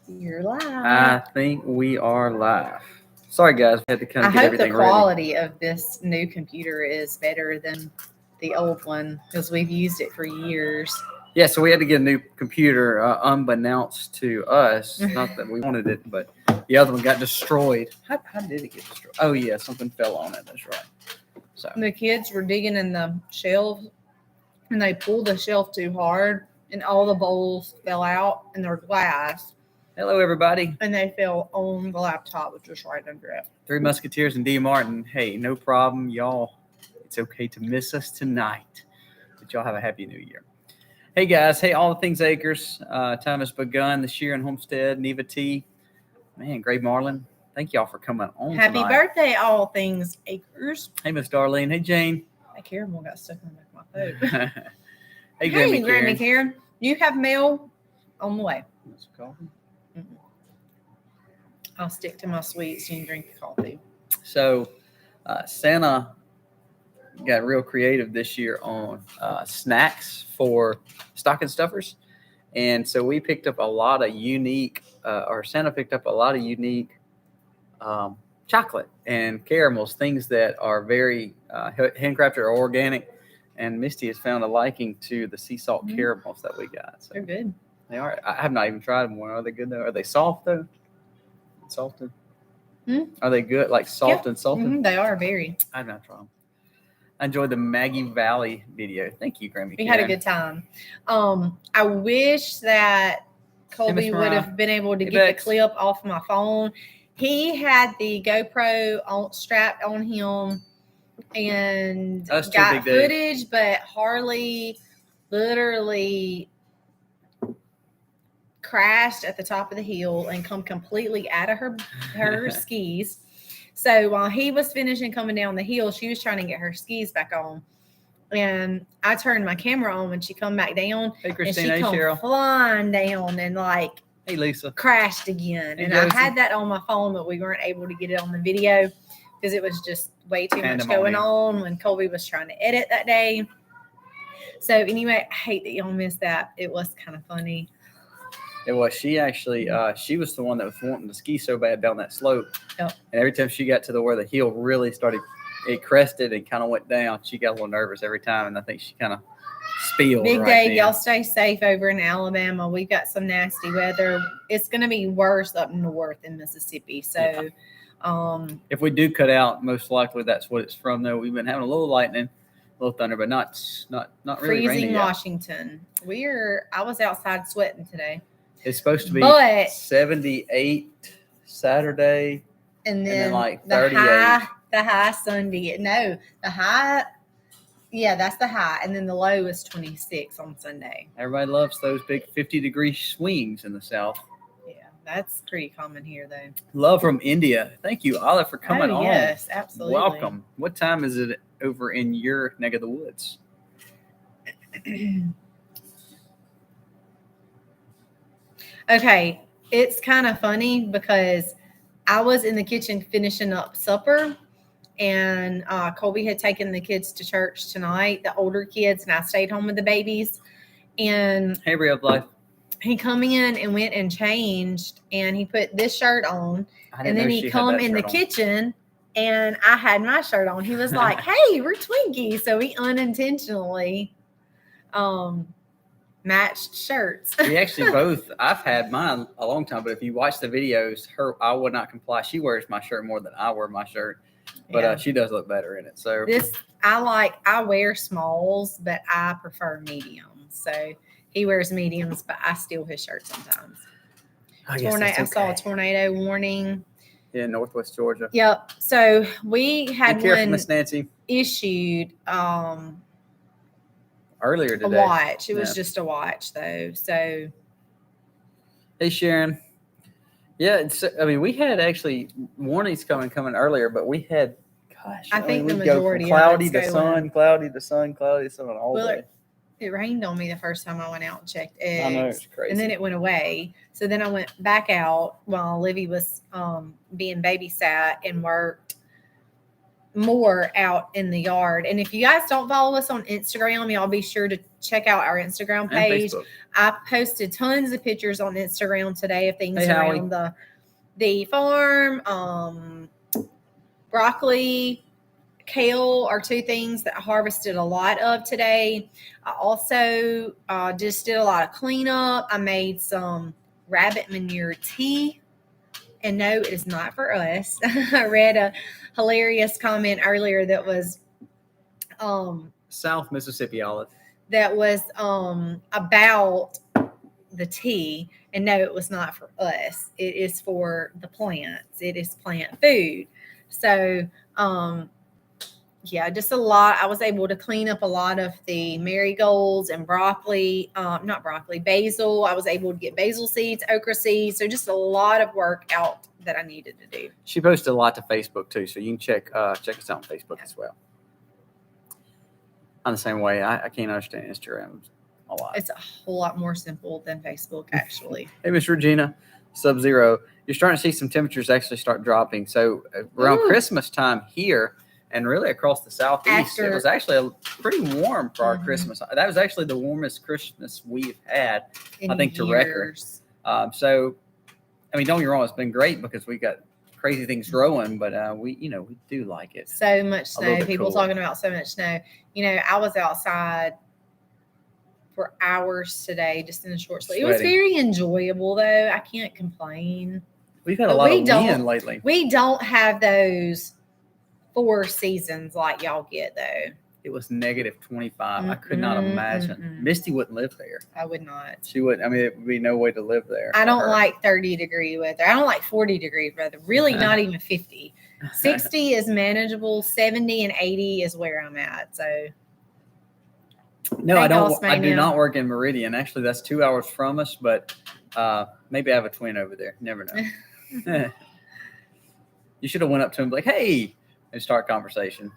You're live. I think we are live. Sorry, guys, we had to kind I of get hope everything the quality of this new computer is better than the old one because we've used it for years. Yeah, so we had to get a new computer, unbeknownst to us. Not that we wanted it, but the other one got destroyed. How did it get destroyed? Oh yeah, something fell on it. That's right. So The kids were digging in the shelf, and they pulled the shelf too hard, and all the bowls fell out, and they're glass, hello, everybody. and they fell on the laptop, which was right under it. Three Musketeers and D. Martin. Hey, no problem, y'all. It's okay to miss us tonight, but y'all have a happy new year. Hey guys, hey, all the things acres. Time has begun this year in Homestead. Neva T, man, Gray Marlin. Thank y'all for coming on. Happy tonight. birthday, all things acres. Hey, Miss Darlene. Hey, Jane. My caramel got stuck in the back of my throat. Hey, Hey, Grammy Grammy Karen. Karen. You have mail on the way. What's it called? I'll stick to my sweets and drink coffee. So, Santa got real creative this year on snacks for stocking stuffers. And so we picked up a lot of unique, Santa picked up a lot of unique chocolate and caramels, things that are very handcrafted or organic. And Misty has found a liking to the sea salt caramels that we got. So they're good. They are. I have not even tried them. Are they good though? Are they soft though? Salted? Are they good? Like soft and salted? They are very. I've not tried them. I enjoyed the Maggie Valley video. Thank you, Grammy. We had a good time. I wish that Colby would have been able to get the clip off my phone. He had the GoPro strapped on him and got footage, but Harley literally crashed at the top of the hill and come completely out of her skis. So while he was finishing coming down the hill, she was trying to get her skis back on. And I turned my camera on when she come back down. Hey, Christine. And she come flying down and hey, Lisa. Crashed again. Hey, and Josie. I had that on my phone, but we weren't able to get it on the video because it was just way too much going on when Colby was trying to edit that day. So anyway, I hate that y'all missed that. It was kind of funny. It was. She actually, she was the one that was wanting to ski so bad down that slope. Yep. And every time she got to where the hill really started, it crested and kind of went down. She got a little nervous every time, and I think she kind of spilled. Big right day. then. Y'all stay safe over in Alabama. We've got some nasty weather. It's going to be worse up north in Mississippi. So, if we do cut out, most likely that's what it's from. Though we've been having a little lightning, a little thunder, but not really freezing raining Washington. I was outside sweating today. It's supposed to be 78 Saturday, and then like 38. The high Sunday. No, the high. Yeah, that's the high, and then the low is 26 on Sunday. Everybody loves those big 50-degree swings in the South. Yeah, that's pretty common here, though. Love from India. Thank you, Olive, for coming on. Yes, absolutely. Welcome. What time is it over in your neck of the woods? Okay, it's kind of funny because I was in the kitchen finishing up supper, and Colby had taken the kids to church tonight, the older kids, and I stayed home with the babies. And hey, Real Life. He come in and went and changed, and he put this shirt on, and then he come in the kitchen, and I had my shirt on. He was like, "Hey, we're Twinkies," so we unintentionally matched shirts. We actually both. I've had mine a long time, but if you watch the videos, I would not comply. She wears my shirt more than I wear my shirt, but she does look better in it. So I wear smalls, but I prefer mediums. So he wears mediums, but I steal his shirt sometimes. I saw a tornado warning. Yeah, Northwest Georgia. Yep. So we had one Miss Nancy. Issued earlier today. A watch. It was just a watch, though. So, hey, Sharon. Yeah, we had actually warnings coming earlier, but we had, I think the majority cloudy to sun, cloudy to sun, cloudy to sun all day. It rained on me the first time I went out and checked eggs. I know, it's crazy. And then it went away. So then I went back out while Livy was being babysat and worked. more out in the yard. And if you guys don't follow us on Instagram, y'all be sure to check out our Instagram page. I posted tons of pictures on Instagram today of things around the farm. Broccoli, kale are two things that I harvested a lot of today. I also just did a lot of cleanup. I made some rabbit manure tea. And no, it is not for us. I read a hilarious comment earlier that was South Mississippi olive. That was about the tea. And no, it was not for us. It is for the plants. It is plant food. So yeah, just a lot. I was able to clean up a lot of the marigolds and basil. I was able to get basil seeds, okra seeds. So just a lot of work out that I needed to do. She posted a lot to Facebook too, so you can check us out on Facebook as well. I'm the same way. I can't understand Instagram a lot. It's a whole lot more simple than Facebook, actually. Hey, Miss Regina, Sub-Zero. You're starting to see some temperatures actually start dropping. So around Christmas time here, and really across the southeast, it was actually pretty warm for our Christmas. That was actually the warmest Christmas we've had, I think, to record. So, I mean, don't get me wrong, it's been great because we got crazy things growing, but we do like it. So much snow. People talking about so much snow. I was outside for hours today, just in a short sleeve. It was very enjoyable, though. I can't complain. We've had a lot of wind lately. We don't have those 4 seasons like y'all get, though. It was negative 25. I could not imagine. Misty wouldn't live there. I would not. She wouldn't. I mean, it would be no way to live there. I don't like 30-degree weather. I don't like 40-degree weather. Really, not even 50. 60 is manageable. 70 and 80 is where I'm at. So. No, I don't. I do not work in Meridian. Actually, that's 2 hours from us, but maybe I have a twin over there. Never know. You should have went up to him like, hey, and start conversation.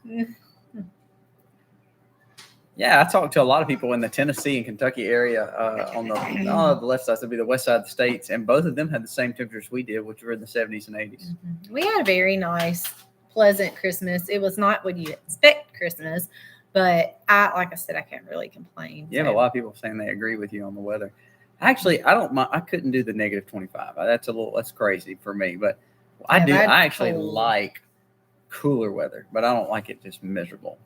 Yeah, I talked to a lot of people in the Tennessee and Kentucky area on the left side. That'd be the west side of the states, and both of them had the same temperatures we did, which were in the 70s and 80s. We had a very nice, pleasant Christmas. It was not what you expect Christmas, but like I said, I can't really complain. You have a lot of people saying they agree with you on the weather. Actually, I don't mind. I couldn't do the negative 25. That's crazy for me, but I do. I actually like cooler weather, but I don't like it just miserable.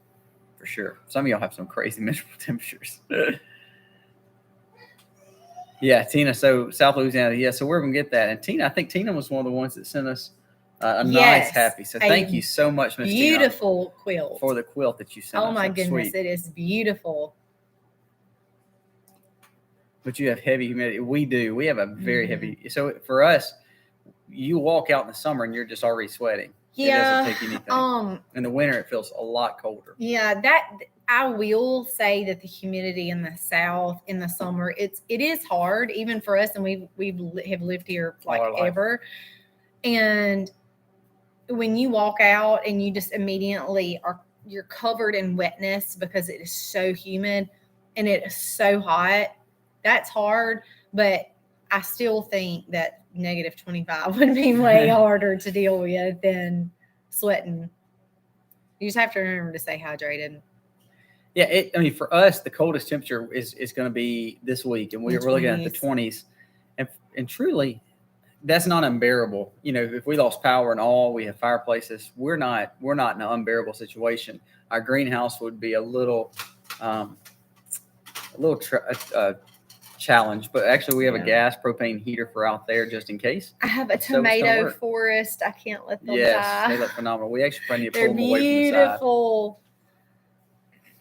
For sure. Some of y'all have some crazy miserable temperatures. Yeah, Tina. So South Louisiana. Yeah, so we're going to get that. And Tina, I think Tina was one of the ones that sent us a nice happy. So thank you so much, Miss Tina. Beautiful quilt. For the quilt that you sent us. Oh my goodness, it is beautiful. But you have heavy humidity. We do. We have a very heavy. So for us, you walk out in the summer and you're just already sweating. Yeah. It doesn't take anything. In the winter, it feels a lot colder. Yeah, I will say that the humidity in the South in the summer, it is hard even for us, and we have lived here like ever. And when you walk out and you just immediately you're covered in wetness because it is so humid and it is so hot. That's hard, but I still think that negative 25 would be way harder to deal with than sweating. You just have to remember to stay hydrated. Yeah, I mean, for us, the coldest temperature is going to be this week, and we're looking at the 20s. And truly, that's not unbearable. If we lost power and all, we have fireplaces. We're not in an unbearable situation. Our greenhouse would be a little challenge, but actually we have a gas propane heater for out there just in case. I have a tomato forest. I can't let them die. Yes, they look phenomenal. We actually probably need to pull them away from the side.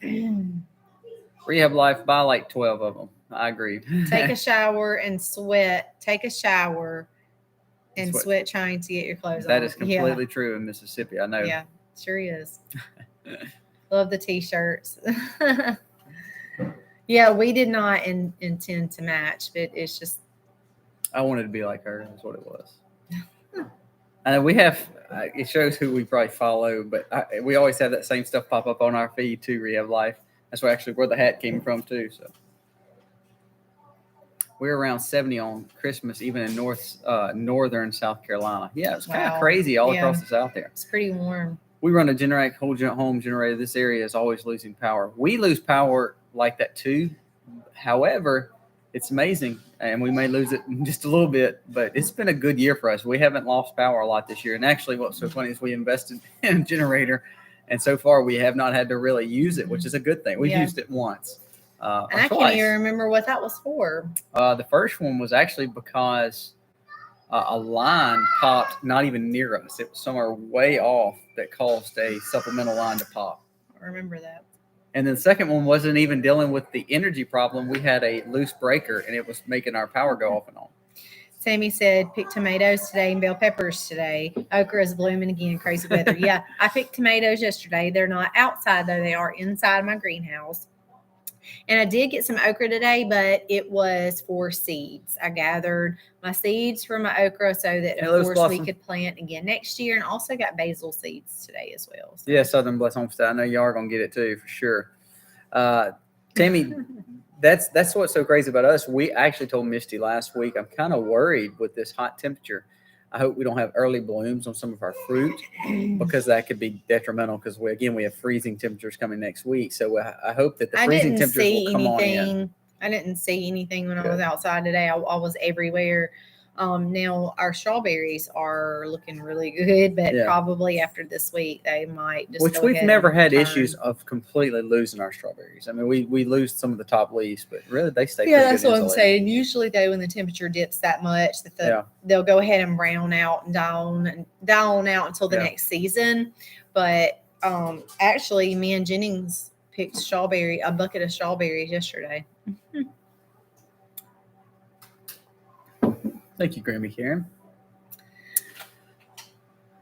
They're beautiful. Rehab Life, buy like 12 of them. I agree. Take a shower and sweat. Take a shower and sweat trying to get your clothes on. That is completely true in Mississippi. I know. Yeah, sure is. Love the t-shirts. Yeah, we did not intend to match, but it's just. I wanted to be like her. That's what it was. And we have, it shows who we probably follow, but we always have that same stuff pop up on our feed too, Rehab Life. That's where the hat came from too. So we're around 70 on Christmas, even in northern South Carolina. Yeah, it's kind of crazy all across the South there. It's pretty warm. we run a whole home generator. This area is always losing power. We lose power like that too. However, it's amazing, and we may lose it just a little bit, but it's been a good year for us. We haven't lost power a lot this year. And actually, what's so funny is we invested in a generator, and so far we have not had to really use it, which is a good thing. We've used it once. And I can't even remember what that was for. The first one was actually because a line popped not even near us. It was somewhere way off that caused a supplemental line to pop. I remember that. And then the second one wasn't even dealing with the energy problem. We had a loose breaker, and it was making our power go off and on. Sammy said, pick tomatoes today and bell peppers today. Okra is blooming again, crazy weather. Yeah, I picked tomatoes yesterday. They're not outside, though. They are inside my greenhouse. And I did get some okra today, but it was for seeds. I gathered my seeds for my okra so that, of course, we could plant again next year, and also got basil seeds today as well. So. Yeah, Southern Bless Homestead. I know y'all are going to get it too, for sure. Tammy, that's what's so crazy about us. We actually told Misty last week, I'm kind of worried with this hot temperature. I hope we don't have early blooms on some of our fruit, because that could be detrimental, because we have freezing temperatures coming next week. So I hope that the freezing temperatures will come on in. I didn't see anything when I was outside today. I was everywhere. Now our strawberries are looking really good, but probably after this week they might just. Which we've never had issues of completely losing our strawberries. I mean, we lose some of the top leaves, but really they stay. Yeah, that's what I'm saying. Usually, though, when the temperature dips that much, that they'll go ahead and brown out and down out until the next season. But actually, me and Jennings picked a bucket of strawberries yesterday. Thank you, Grammy Karen.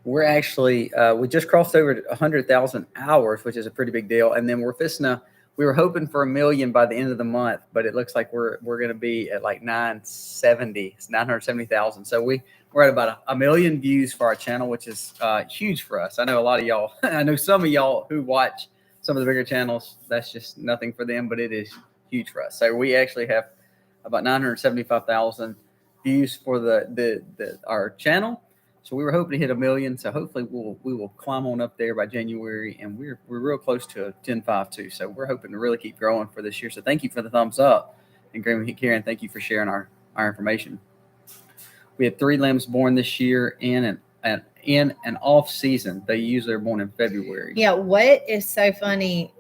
We're actually, we just crossed over 100,000 hours, which is a pretty big deal. And then we were hoping for 1 million by the end of the month, but it looks like we're going to be at like 970,000. So we're at about 1 million views for our channel, which is huge for us. I know a lot of y'all, I know some of y'all who watch some of the bigger channels, that's just nothing for them, but it is huge for us. So we actually have about 975,000 views for our channel. So we were hoping to hit 1 million. So hopefully we will climb on up there by January, and we're real close to 10.5 too. So we're hoping to really keep growing for this year. So thank you for the thumbs up, and Grammy Karen, thank you for sharing our information. We had 3 lambs born this year in an off season. They usually are born in February. Yeah, what is so funny?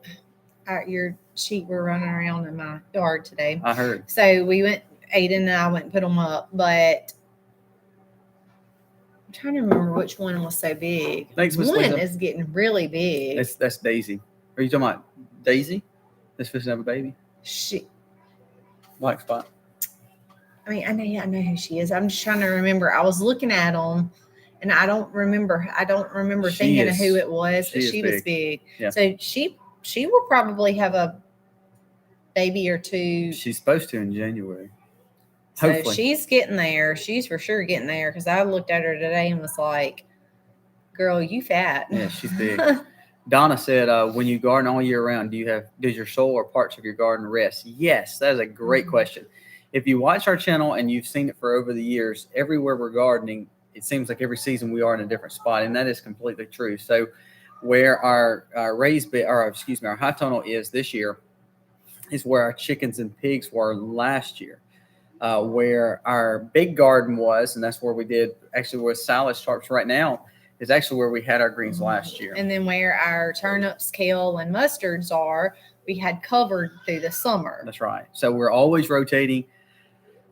Your sheep were running around in my yard today. I heard. So Aiden and I went and put them up, but I'm trying to remember which one was so big. Thanks, Miss One Lisa. is getting really big. That's Daisy. Are you talking about Daisy? That's supposed to have a baby? Black spot. I mean, I know who she is. I'm just trying to remember. I was looking at them, and I don't remember thinking of who it was, but she was big. Yeah. So she will probably have a baby or two. She's supposed to in January. So hopefully. She's getting there. She's for sure getting there, because I looked at her today and was like, girl, you fat. Yeah, she's big. Donna said, when you garden all year round, does your soil or parts of your garden rest? Yes, that is a great question. If you watch our channel and you've seen it for over the years, everywhere we're gardening, it seems like every season we are in a different spot, and that is completely true. So where our raised bed, or excuse me, our high tunnel is this year, is where our chickens and pigs were last year. Where our big garden was, and that's where we did actually where silage starts right now, is actually where we had our greens last year. And then where our turnips, kale, and mustards are, we had covered through the summer. That's right. So we're always rotating.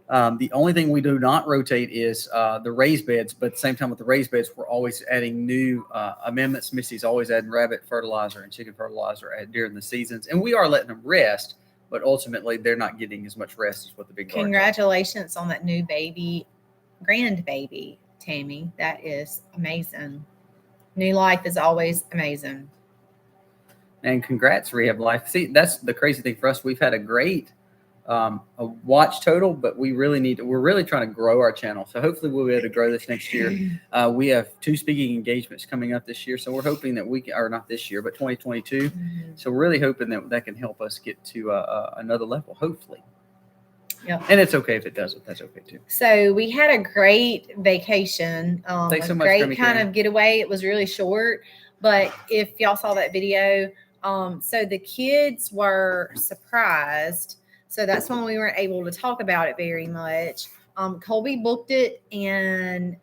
The only thing we do not rotate is the raised beds, but at the same time with the raised beds, we're always adding new amendments. Misty's always adding rabbit fertilizer and chicken fertilizer during the seasons, and we are letting them rest. But ultimately, they're not getting as much rest as what the big gardens Congratulations on that new grandbaby, Tammy. That is amazing. New life is always amazing. And congrats, Rehab Life. See, that's the crazy thing for us. We've had a great a watch total, but we're really trying to grow our channel. So hopefully we'll be able to grow this next year. We have 2 speaking engagements coming up this year. So we're hoping that we can, or not this year, but 2022. So we're really hoping that can help us get to another level, hopefully. Yep. And it's okay if it doesn't. That's okay too. So we had a great vacation. Thanks so much, great kind of getaway. It was really short, But if y'all saw that video, so the kids were surprised. So that's when we weren't able to talk about it very much. Colby booked it and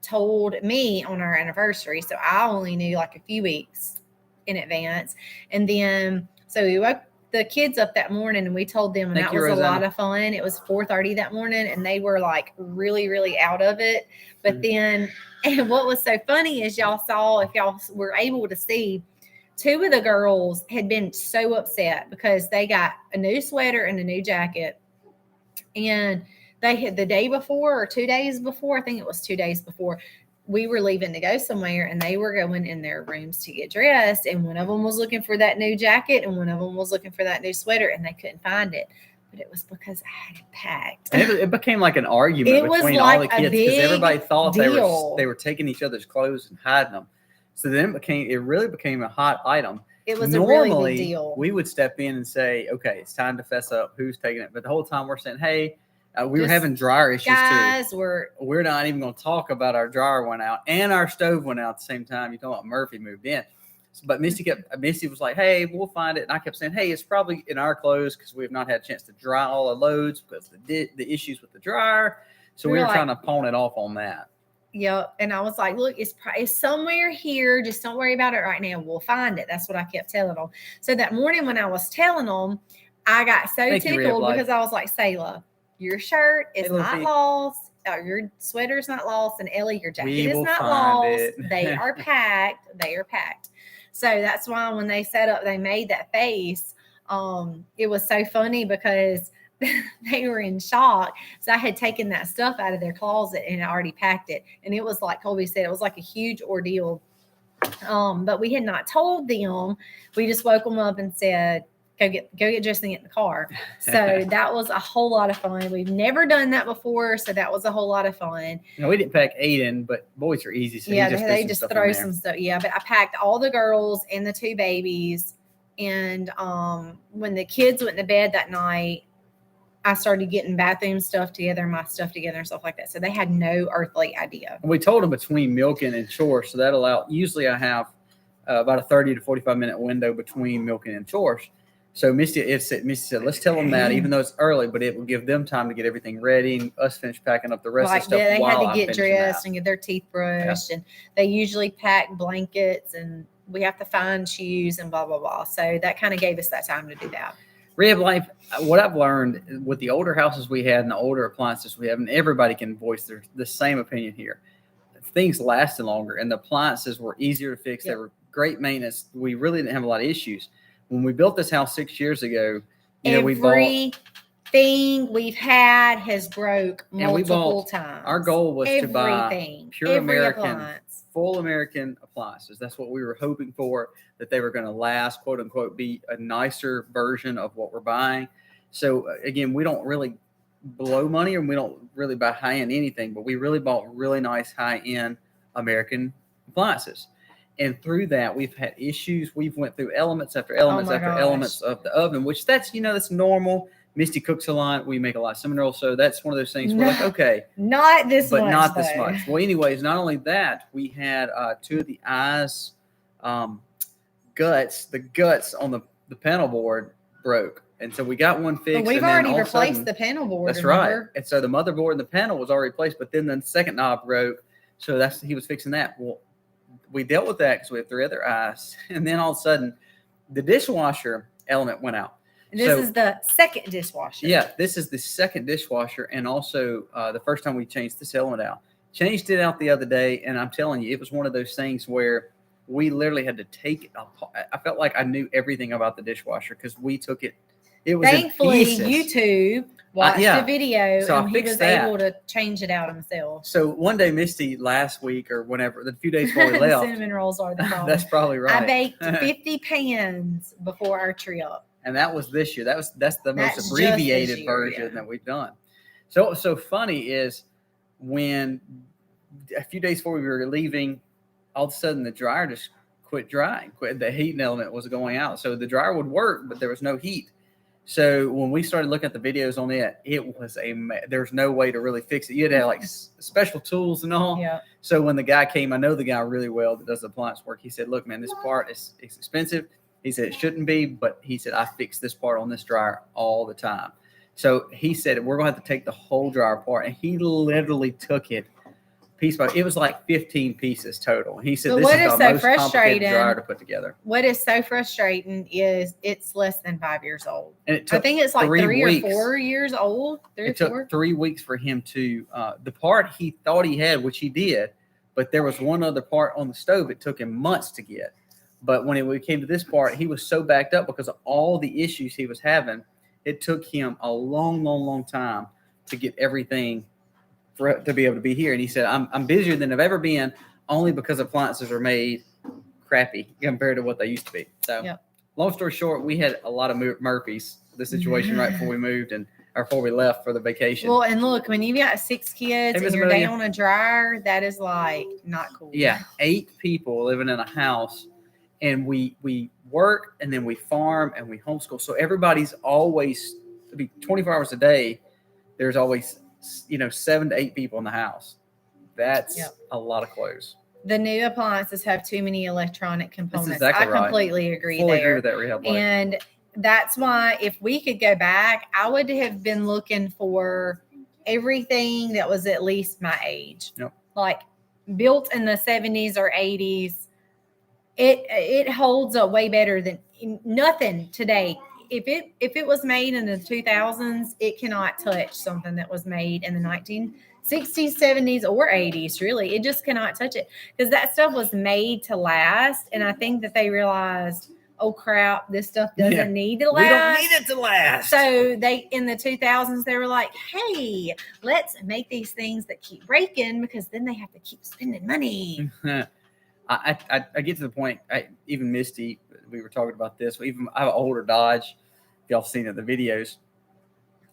told me on our anniversary. So I only knew like a few weeks in advance. And then, so we woke the kids up that morning and we told them, and that was a lot of fun. It was 4:30 that morning and they were like really, really out of it. But then, and what was so funny is y'all saw, if y'all were able to see, two of the girls had been so upset because they got a new sweater and a new jacket. And they had the day before or 2 days before, I think it was 2 days before, we were leaving to go somewhere and they were going in their rooms to get dressed. And one of them was looking for that new jacket and one of them was looking for that new sweater and they couldn't find it. But it was because I had it packed. And it became like an argument between all the kids because everybody thought they were taking each other's clothes and hiding them. So then it really became a hot item. It was normally a really big deal. We would step in and say, okay, it's time to fess up. Who's taking it? But the whole time we're saying, hey, we were having dryer issues too. We're not even going to talk about our dryer went out and our stove went out at the same time. You talking about Murphy moved in. But Misty was like, hey, we'll find it. And I kept saying, hey, it's probably in our clothes because we have not had a chance to dry all the loads because the issues with the dryer. So we were trying to pawn it off on that. Yep. And I was like, look, it's somewhere here. Just don't worry about it right now. We'll find it. That's what I kept telling them. So that morning when I was telling them, I got so tickled because I was like, Sayla, your shirt is not lost. Your sweater's not lost. And Ellie, your jacket is not lost. They are packed. They are packed. So that's why when they set up, they made that face. It was so funny because they were in shock. So I had taken that stuff out of their closet and I already packed it. And it was like Colby said, it was like a huge ordeal. But we had not told them. We just woke them up and said, go get dressed and get in the car. So that was a whole lot of fun. We've never done that before. So that was a whole lot of fun. We didn't pack Aiden, but boys are easy. So yeah, they just throw some stuff. Yeah, but I packed all the girls and the two babies. And when the kids went to bed that night, I started getting bathroom stuff together, my stuff together and stuff like that. So they had no earthly idea. And we told them between milking and chores. So that usually I have about a 30 to 45 minute window between milking and chores. So Misty said, let's tell them that, even though it's early, but it will give them time to get everything ready and us finish packing up the rest of the stuff. They had to get dressed and get their teeth brushed. And they usually pack blankets and we have to find shoes and blah, blah, blah. So that kind of gave us that time to do that. Rehab life, what I've learned with the older houses we had and the older appliances we have, and everybody can voice the same opinion here, things lasted longer and the appliances were easier to fix. Yep. They were great maintenance. We really didn't have a lot of issues. When we built this house 6 years ago, everything we've had has broke multiple times. Our goal was to buy pure American, full American appliances. That's what we were hoping for, that they were going to last, quote unquote, be a nicer version of what we're buying. So again, we don't really blow money and we don't really buy high-end anything, but we really bought really nice high-end American appliances. And through that, we've had issues. We've went through elements after elements elements of the oven, which that's normal. Misty cooks a lot. We make a lot of cinnamon rolls. So that's one of those things we're like, okay. Not this much. But not this much. Well, anyways, not only that, we had two of the eyes guts. The guts on the panel board broke. And so we got one fixed. But we've already replaced the panel board. That's right. And so the motherboard and the panel was already replaced, but then the second knob broke. So he was fixing that. Well, we dealt with that because we have three other eyes. And then all of a sudden, the dishwasher element went out. And this is the second dishwasher. Yeah, this is the second dishwasher. And also the first time we changed this element out. Changed it out the other day. And I'm telling you, it was one of those things where we literally had to take it apart. I felt like I knew everything about the dishwasher because we took it. It was thankfully YouTube watched the video so and he was able to change it out himself. So one day, Misty, last week or whenever, the few days before we left, cinnamon rolls are the problem. That's probably right. I baked 50 pans before our trip, and that was this year. That's the most abbreviated version that we've done. So what's so funny is when a few days before we were leaving, all of a sudden the dryer just quit drying. The heating element was going out, so the dryer would work, but there was no heat. So when we started looking at the videos on it, it was there's no way to really fix it. You had to have like special tools and all. Yeah. So when the guy came, I know the guy really well that does the appliance work. He said, look, man, this part is expensive. He said, it shouldn't be, but he said, I fix this part on this dryer all the time. So he said, we're going to have to take the whole dryer apart. And he literally took it piece by it was like 15 pieces total. He said, this is the most complicated dryer to put together. What is so frustrating is it's less than 5 years old. And I think it's like 3 or 4 years old. It took 3 weeks for him to, the part he thought he had, which he did, but there was one other part on the stove it took him months to get. But when we came to this part, he was so backed up because of all the issues he was having. It took him a long time to get everything to be able to be here. And he said, I'm busier than I've ever been, only because appliances are made crappy compared to what they used to be. So long story short, we had a lot of Murphys, the situation right before we moved or before we left for the vacation. Well, and look, when you've got 6 kids and you're down a dryer, that is like not cool. Yeah. 8 people living in a house, and we work and then we farm and we homeschool. So everybody's always, to be 24 hours a day, there's always 7 to 8 people in the house. That's a lot of clothes. The new appliances have too many electronic components. That's exactly I completely agree Fully there. agree with that, Rehab. And that's why if we could go back, I would have been looking for everything that was at least my age. Yep. Like built in the 70s or 80s. It holds up way better than nothing today. If it was made in the 2000s, it cannot touch something that was made in the 1960s, 70s, or 80s. Really, it just cannot touch it because that stuff was made to last. And I think that they realized, oh crap, this stuff doesn't need to last. We don't need it to last. So they, in the 2000s, they were like, hey, let's make these things that keep breaking because then they have to keep spending money. I get to the point, even Misty, we were talking about this. I have an older Dodge. If y'all seen it, the videos.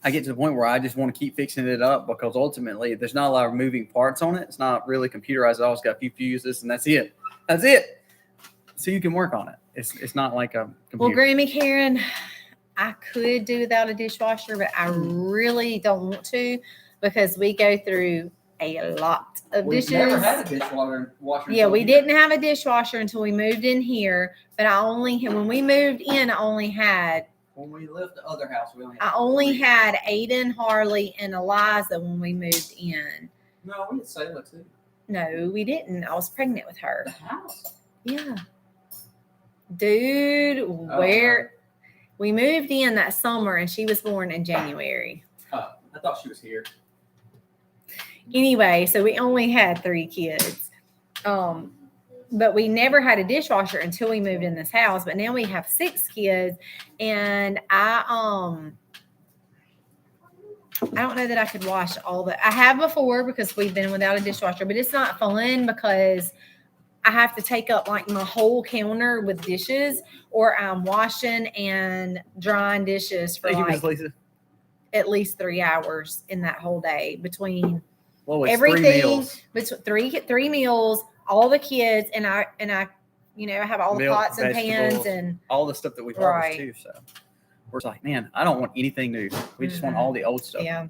I get to the point where I just want to keep fixing it up because ultimately there's not a lot of moving parts on it. It's not really computerized. I always got a few fuses and that's it. That's it. So you can work on it. It's not like a computer. Well, Grammy Karen, I could do without a dishwasher, but I really don't want to because we go through a lot of dishes. We never had a dishwasher. Yeah, we didn't have a dishwasher until we moved in here. But when we moved in, I only had. When we left the other house, I only had Aiden, Harley, and Eliza when we moved in. No, we had Sayla too. No, we didn't. I was pregnant with her. The house? Yeah. Dude, we moved in that summer and she was born in January. I thought she was here. Anyway, so we only had 3 kids. But we never had a dishwasher until we moved in this house. But now we have 6 kids, and I don't know that I could wash all the. I have before because we've been without a dishwasher, but it's not fun because I have to take up like my whole counter with dishes, or I'm washing and drying dishes for at least 3 hours in that whole day between everything. Between three meals. All the kids and I have all the pots and pans and all the stuff that we harvest too. So we're like, man, I don't want anything new. We just want all the old stuff. Yeah.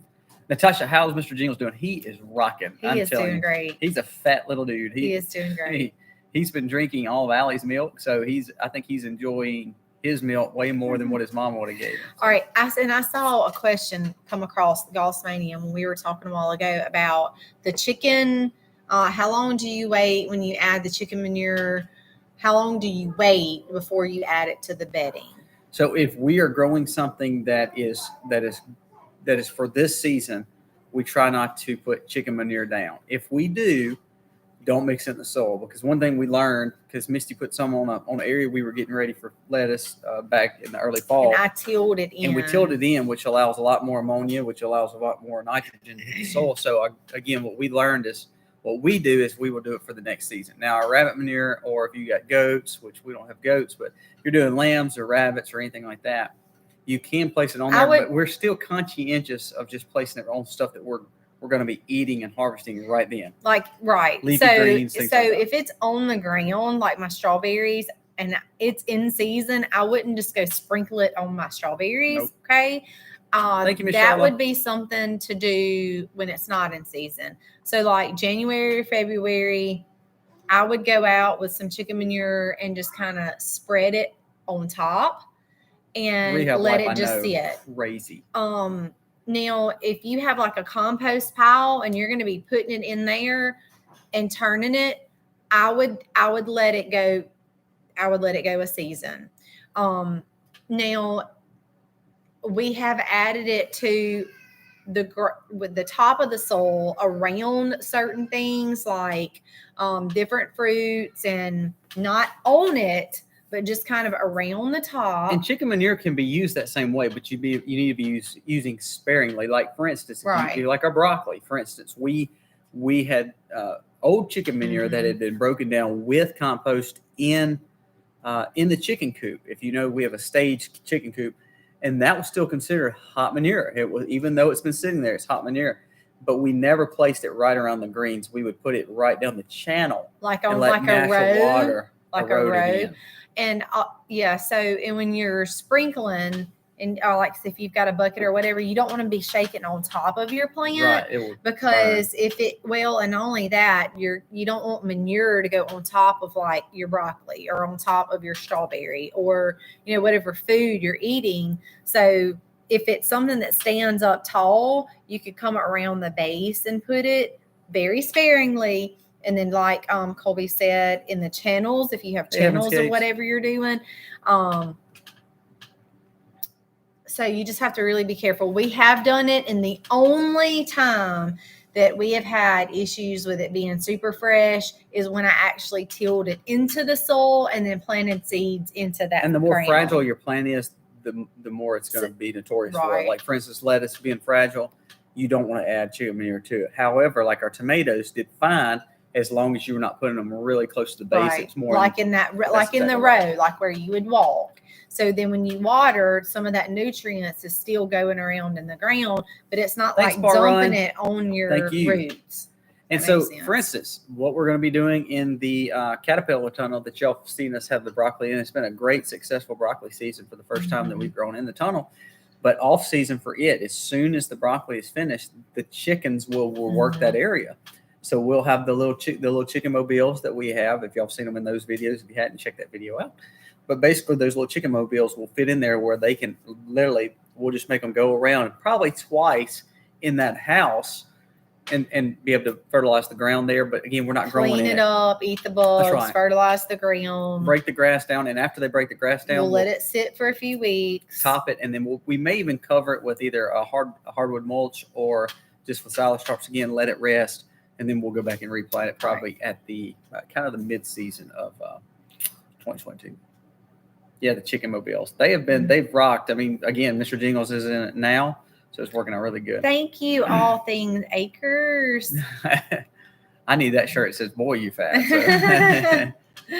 Natasha, how's Mr. Jingles doing? He is rocking. He is doing great. He's a fat little dude. He is doing great. He's been drinking all of Allie's milk, so I think he's enjoying his milk way more than what his mom would have gave him. All right. I saw a question come across Gossmania when we were talking a while ago about the chicken. How long do you wait when you add the chicken manure? How long do you wait before you add it to the bedding? So if we are growing something that is for this season, we try not to put chicken manure down. If we do, don't mix it in the soil, because one thing we learned, because Misty put some on an area we were getting ready for lettuce back in the early fall. And I tilled it in. And we tilled it in, which allows a lot more ammonia, which allows a lot more nitrogen in the soil. So again, what we learned is what we do is we will do it for the next season. Now, our rabbit manure, or if you got goats, which we don't have goats, but if you're doing lambs or rabbits or anything like that, you can place it on there, but we're still conscientious of just placing it on stuff that we're going to be eating and harvesting right then. Like, right. Leafy greens, so if it's on the ground, like my strawberries, and it's in season, I wouldn't just go sprinkle it on my strawberries. Nope. Okay. Thank you, Miss that Shala. would be something to do when it's not in season. So like January, February, I would go out with some chicken manure and just kind of spread it on top and Rehab let life, it just sit. Crazy. Now, if you have like a compost pile and you're going to be putting it in there and turning it, I would let it go. I would let it go a season. Now we have added it to with the top of the soil around certain things like different fruits, and not on it, but just kind of around the top. And chicken manure can be used that same way, but you need to be using sparingly. Like for instance, if you do like our broccoli, for instance, we had old chicken manure that had been broken down with compost in the chicken coop. If you know, we have a staged chicken coop, and that was still considered hot manure. It was, even though it's been sitting there, it's hot manure. But we never placed it right around the greens. We would put it right down the channel, like on like a road, water like a road. And and when you're sprinkling, and like if you've got a bucket or whatever, you don't want to be shaking on top of your plant, right? Because and not only that, you don't want manure to go on top of like your broccoli or on top of your strawberry or whatever food you're eating. So if it's something that stands up tall, you could come around the base and put it very sparingly. And then like Colby said, in the channels, if you have channels of whatever you're doing. So you just have to really be careful. We have done it, and the only time that we have had issues with it being super fresh is when I actually tilled it into the soil and then planted seeds into that. And the more fragile your plant is, the more it's going to be notorious for it. Like for instance, lettuce being fragile, you don't want to add chicken manure to it. However, like our tomatoes did fine, as long as you were not putting them really close to the base. Right. It's more like in that, like in the row, like where you would walk. So then when you water, some of that nutrients is still going around in the ground, but it's not like dumping it on your roots. And so, for instance, what we're going to be doing in the caterpillar tunnel that y'all have seen us have the broccoli in, it's been a great, successful broccoli season for the first time that we've grown in the tunnel. But off season for it, as soon as the broccoli is finished, the chickens will work that area. So we'll have the little chicken mobiles that we have. If y'all have seen them in those videos, if you hadn't, check that video out. But basically, those little chicken mobiles will fit in there where they can literally, we'll just make them go around probably twice in that house and be able to fertilize the ground there. But again, we're not growing it. Clean it up, eat the bugs, fertilize the ground. Break the grass down. And after they break the grass down, we'll let it sit for a few weeks. Top it. And then we may even cover it with either a hardwood mulch or just with silage tarps again, let it rest. And then we'll go back and replant it probably at the kind of the mid-season of 2022. Yeah, the chicken mobiles. They've rocked. I mean, again, Mr. Jingles is in it now, so it's working out really good. Thank you, All Things Acres. I need that shirt that says, "Boy, you fat." So.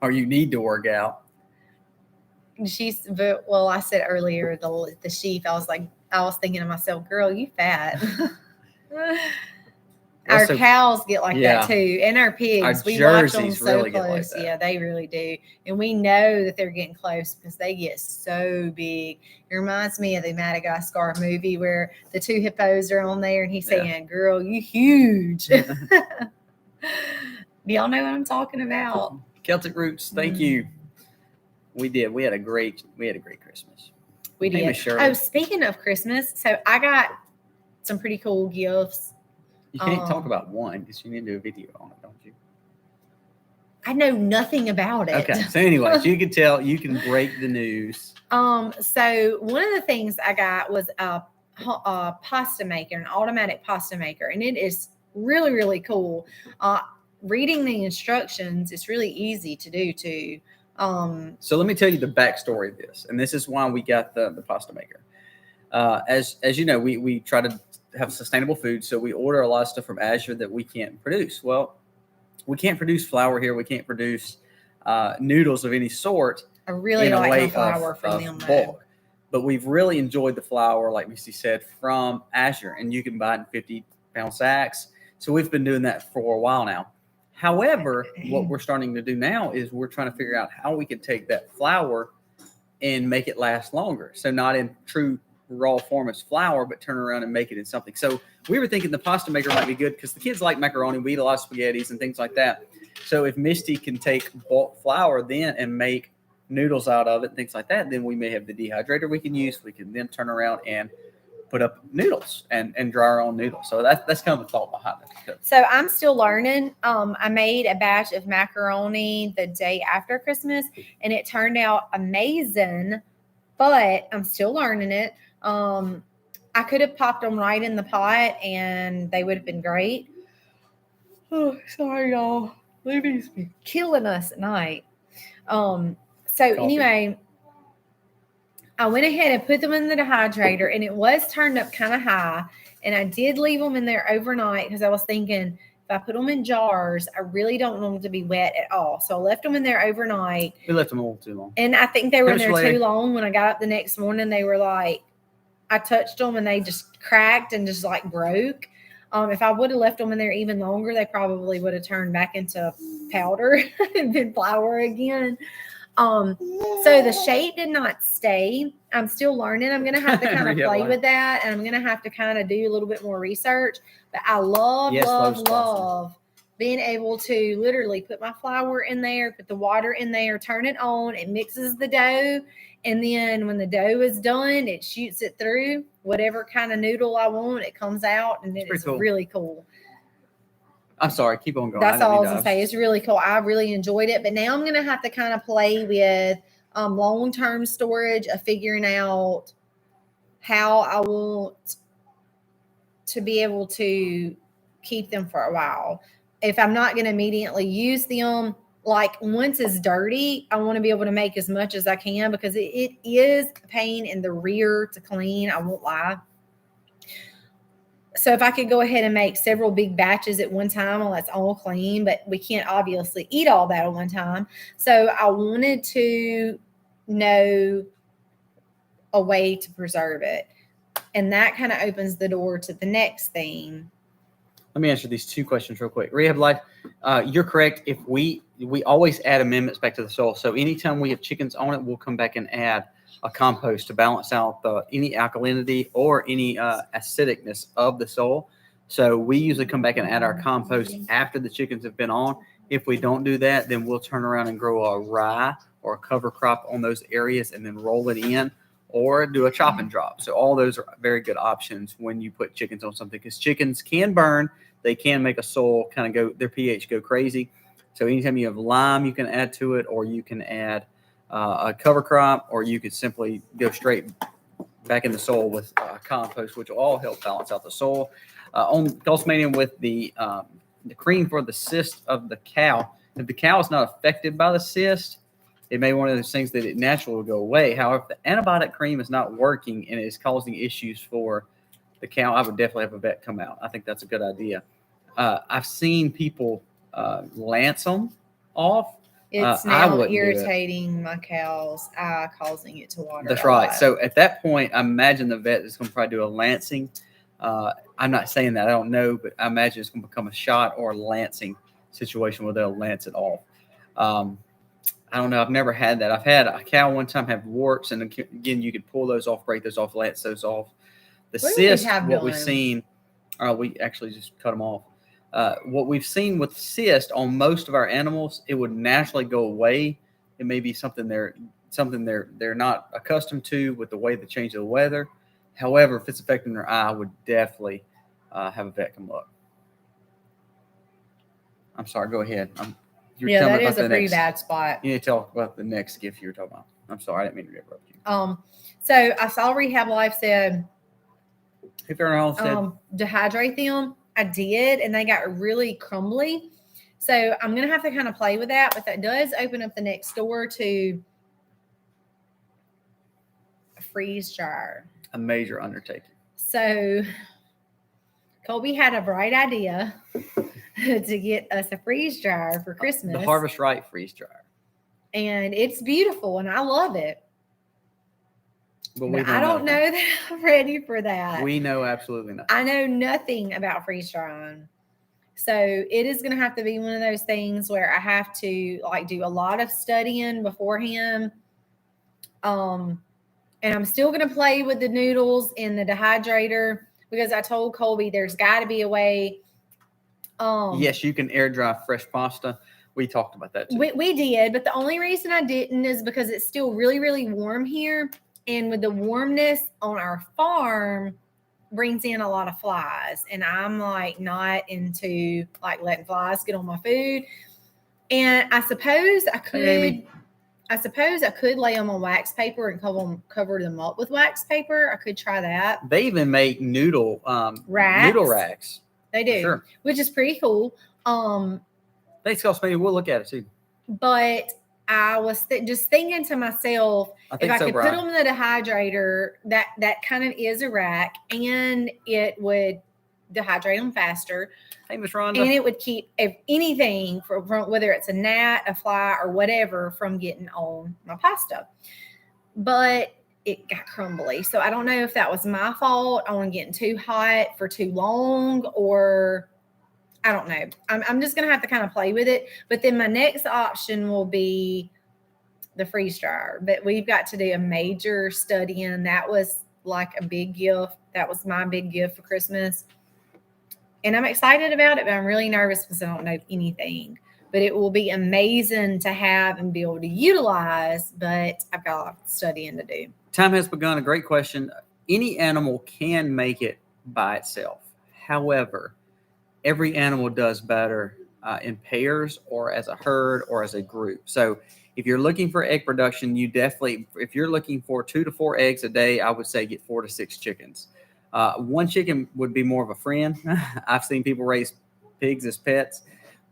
Or you need to work out. I said earlier, the sheep, I was thinking to myself, girl, you fat. Our cows get like that too, and our pigs. We watch them so really close. Like yeah, they really do, and we know that they're getting close because they get so big. It reminds me of the Madagascar movie where the two hippos are on there, and he's saying, "Girl, you huge." Do y'all know what I'm talking about? Celtic roots. Thank you. We did. We had a great Christmas. We did. Oh, speaking of Christmas, so I got some pretty cool gifts. You can't talk about one because you need to do a video on it, don't you? I know nothing about it. Okay. So anyways, you can tell, you can break the news. So one of the things I got was a pasta maker, an automatic pasta maker, and it is really, really cool. Reading the instructions, it's really easy to do too. So let me tell you the backstory of this, and this is why we got the pasta maker. As you know, we try to have sustainable food, so we order a lot of stuff from Azure that we can't produce. Well, we can't produce flour here. We can't produce noodles of any sort. I really like the flour from them, bulk. But we've really enjoyed the flour, like Missy said, from Azure, and you can buy it in 50-pound sacks. So we've been doing that for a while now. However, what we're starting to do now is we're trying to figure out how we can take that flour and make it last longer. So not in true raw form as flour, but turn around and make it in something. So we were thinking the pasta maker might be good because the kids like macaroni. We eat a lot of spaghettis and things like that. So if Misty can take bulk flour then and make noodles out of it, things like that, then we may have the dehydrator we can use. We can then turn around and put up noodles and dry our own noodles. So that's kind of the thought behind it. So I'm still learning. I made a batch of macaroni the day after Christmas, and it turned out amazing, but I'm still learning it. I could have popped them right in the pot, and they would have been great. Oh, sorry, y'all. Libby's been killing us at night. Anyway, I went ahead and put them in the dehydrator, and it was turned up kind of high. And I did leave them in there overnight because I was thinking if I put them in jars, I really don't want them to be wet at all. So I left them in there overnight. We left them a little too long. And I think they were in there too long. When I got up the next morning, they were like, I touched them and they just cracked and just like broke. If I would have left them in there even longer, they probably would have turned back into powder and been flour again. So the shape did not stay. I'm still learning. I'm going to have to kind of play with that, and I'm going to have to kind of do a little bit more research. But I love being able to literally put my flour in there, put the water in there, turn it on. It mixes the dough. And then when the dough is done, it shoots it through whatever kind of noodle I want. It comes out, and it's really cool. I'm sorry. Keep on going. That's all I was going to say. It's really cool. I really enjoyed it. But now I'm going to have to kind of play with long-term storage of figuring out how I want to be able to keep them for a while. If I'm not going to immediately use them, like once it's dirty, I want to be able to make as much as I can because it is a pain in the rear to clean. I won't lie. So if I could go ahead and make several big batches at one time, well, that's all clean, but we can't obviously eat all that at one time. So I wanted to know a way to preserve it. And that kind of opens the door to the next thing. Let me answer these two questions real quick. Rehab Life, you're correct. If we always add amendments back to the soil. So anytime we have chickens on it, we'll come back and add a compost to balance out any alkalinity or any acidicness of the soil. So we usually come back and add our compost after the chickens have been on. If we don't do that, then we'll turn around and grow a rye or a cover crop on those areas and then roll it in or do a chop and drop. So all those are very good options when you put chickens on something because chickens can burn. They can make a soil kind of their pH go crazy. So anytime you have lime, you can add to it, or you can add a cover crop, or you could simply go straight back in the soil with compost, which will all help balance out the soil. On Gulfsmania with the cream for the cyst of the cow, if the cow is not affected by the cyst, it may be one of those things that it naturally will go away. However, if the antibiotic cream is not working and is causing issues for the cow, I would definitely have a vet come out. I think that's a good idea. I've seen people lance them off. It's now irritating my cow's eye, causing it to water. That's right. So at that point, I imagine the vet is going to probably do a lancing. I'm not saying that. I don't know, but I imagine it's going to become a shot or a lancing situation where they'll lance it off. I don't know. I've never had that. I've had a cow one time have warts, and again, you could pull those off, break those off, lance those off. The cyst, what we've seen, we actually just cut them off. What we've seen with cyst on most of our animals, it would naturally go away. It may be something they're not accustomed to with the way the change of the weather. However, if it's affecting their eye, I would definitely have a vet come look. I'm sorry. Go ahead. That is a pretty bad spot. You need to talk about the next gift you were talking about. I'm sorry, I didn't mean to interrupt you. So I saw Rehab Life said, dehydrate them. I did, and they got really crumbly. So I'm going to have to kind of play with that, but that does open up the next door to a freeze dryer. A major undertaking. So Colby had a bright idea to get us a freeze dryer for Christmas. The Harvest Right freeze dryer. And it's beautiful, and I love it. But I don't know that I'm ready for that. We know absolutely nothing. I know nothing about freeze drying. So it is going to have to be one of those things where I have to like do a lot of studying beforehand. And I'm still going to play with the noodles in the dehydrator because I told Colby there's got to be a way. Yes, you can air dry fresh pasta. We talked about that too. We did, but the only reason I didn't is because it's still really, really warm here. And with the warmness on our farm brings in a lot of flies. And I'm like not into like letting flies get on my food. And I suppose I could lay them on wax paper and cover them up with wax paper. I could try that. They even make noodle racks. They do, sure. Which is pretty cool. Thanks, cost me. We'll look at it too. But I was just thinking to myself, if I could put them in the dehydrator, that kind of is a rack, and it would dehydrate them faster. Hey, Miss Rhonda. And it would keep anything from whether it's a gnat, a fly, or whatever from getting on my pasta. But it got crumbly. So I don't know if that was my fault on getting too hot for too long, or I don't know. I'm just going to have to kind of play with it. But then my next option will be the freeze dryer. But we've got to do a major study, and that was like a big gift. That was my big gift for Christmas. And I'm excited about it, but I'm really nervous because I don't know anything. But it will be amazing to have and be able to utilize, but I've got a lot of studying to do. Time has begun. A great question. Any animal can make it by itself. However, every animal does better in pairs or as a herd or as a group. So if you're looking for egg production, if you're looking for 2 to 4 eggs a day, I would say get 4 to 6 chickens. One chicken would be more of a friend. I've seen people raise pigs as pets,